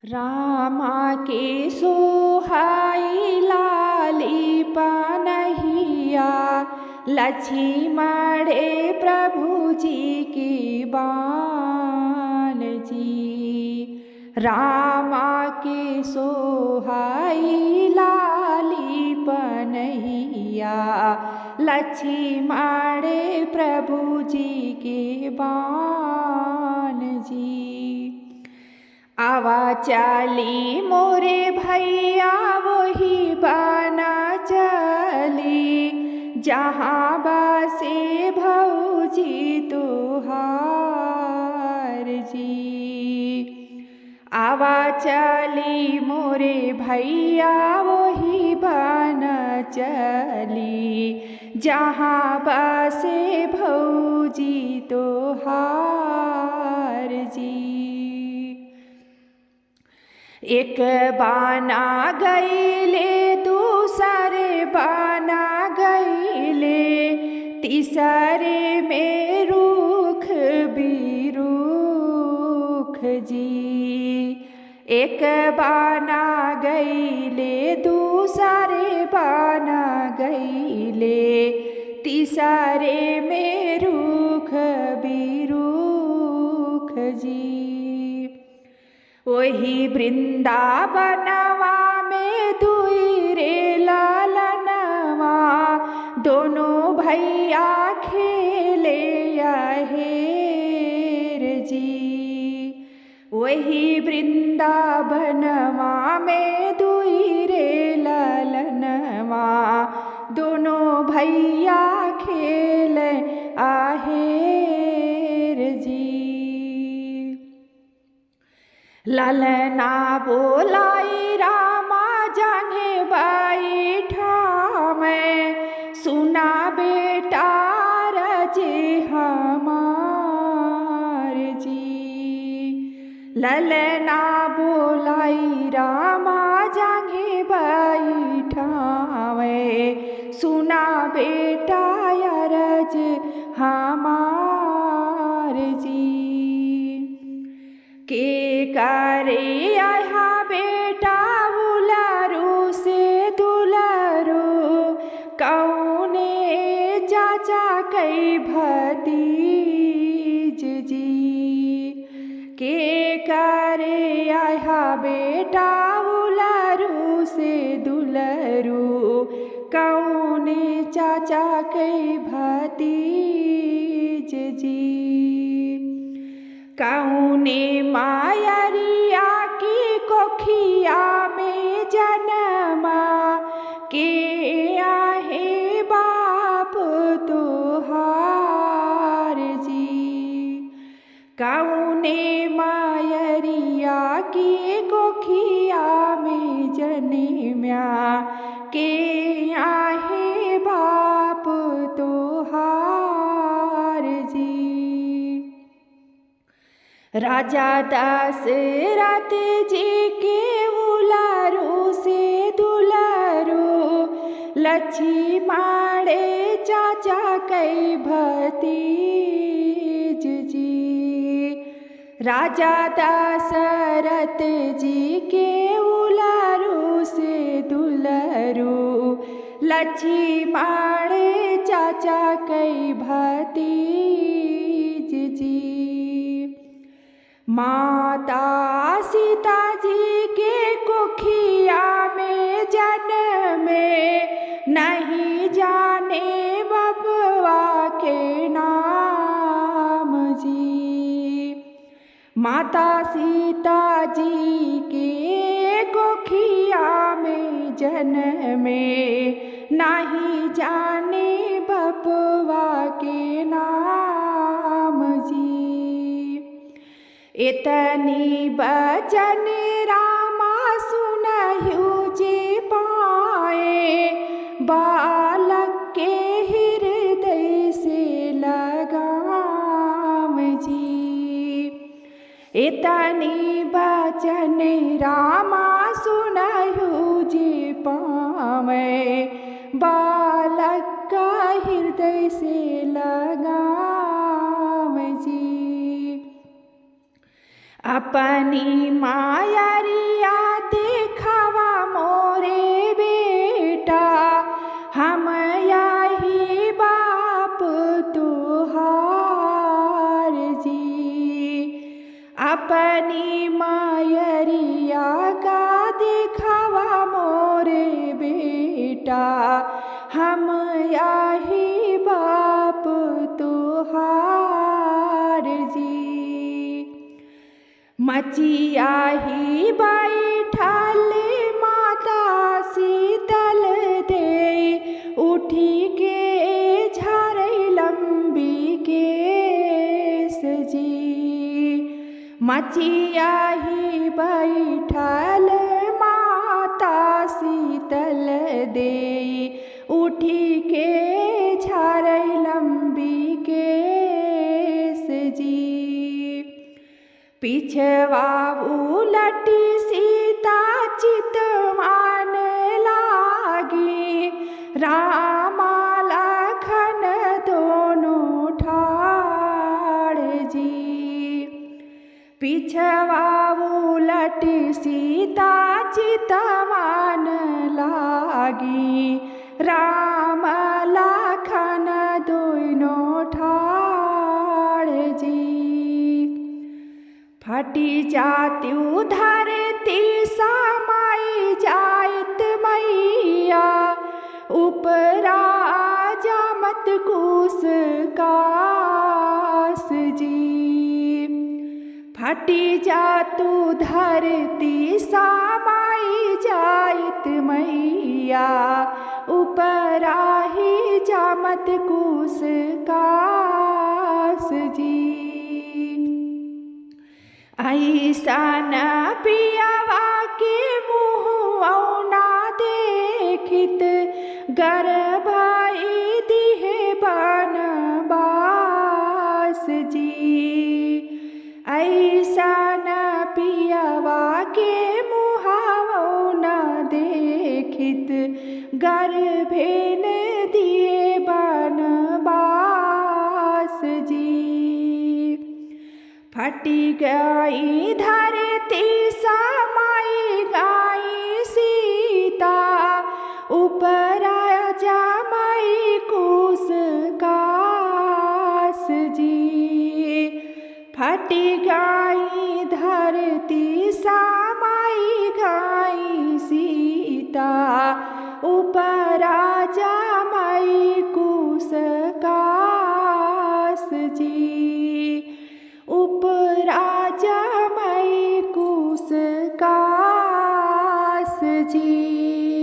रामा के सोहाई लाली पनहिया, लक्ष्मण प्रभु जी की बान जी। रामा के सोहाई लाली पनहिया, लक्ष्मण प्रभु जी के बान जी। आवा चली मोरे भैया वही बना चली, जहाँ बसे भौजी तुहार जी। आवा चली मोरे भैया वही बना चली, जहाँ बसे भौजी तुहार जी। एक बाना गईले दूसरे बाना गईले, तीसरे में रूख बिरूख जी। एक बाना गईले दूसरे बाना गईले, तीसरे में रूख बिरूख जी। वही वृंदावनवा में दुई रे लालनवा, दोनों भैया खेले आहेर जी। वही वृंदावनवा में दुई रे लालनवा, दोनों भैया खेले आहेर जी। ललना बोलाई रामा जाने बैठावे, सुना बेटा रजे हमार जी। ललना बोलाई रामा जाने बैठावे, सुना बेटा रज हमार जी। के करे यहाँ बेटा उलारू से दुलारू, कौने चाचा कई भतीज जी। के करे यहाँ बेटा उलारू से दुलारू, कौने चाचा कई भतीज जी। कौने मायरिया की कोखिया में जन्मा, के आहे बाप तुहार जी। कौने मायरिया की कोखिया में जन्म्या, के आहे बाप तुहार जी। राजा दशरथ जी के उलारू से दुलारू, लक्ष्मण चाचा कई भतीज जी। राजा दशरथ जी के उलारू से दुलारू, लक्ष्मण चाचा कई भतीज जी। माता सीता जी के कोखिया में जन्मे, नहीं जाने बबुआ के नाम जी। माता सीता जी के कोखिया में जन्मे, नहीं जाने बबुआ के नाम जी। इतनी बचन रामा सुनहु जे पाए, बालक के हृदय से लगाम जी। इतनी बचन रामा सुनहु जे पाए, बालक का हृदय से लगाम जी। अपनी मायारी अपनी मायरिया का दिखावा मोरे बेटा, हम आही बाप तुहार जी। मचिया ही बैठल माता शीतल दे, उठी के झरै लंबी केस जी। मचिया ही बैठल माता शीतल दे, उठी के झरै लंबी केस जी। पिछवा उलटी सीता चितवान लागी, रामा लखन दोनों ठाड़ जी। पिछवा उलटी सीता चितवान लागी, राम लखन दोनों ठाड़ जी। फटी जाती धरती समाई जाइत मैया, उपरा जामत कुस कास जी। फटी जातु धरती समाई जाइत मैया, उपरा ही जामत कुस कास जी। ऐसन पियवा के मुँह ना देखित, गर्भ दिहे बनवास जी। ऐसन पियवा के मुँह न देखित, गर्भेन दिए बनवास जी। फटी गई धरती समाई गई सीता, उपरा जामई कुस कास जी। फटी गई धरती समाई गई सीता, उपरा जामई कुस कास जी। उपरा जामई कुस कास जी।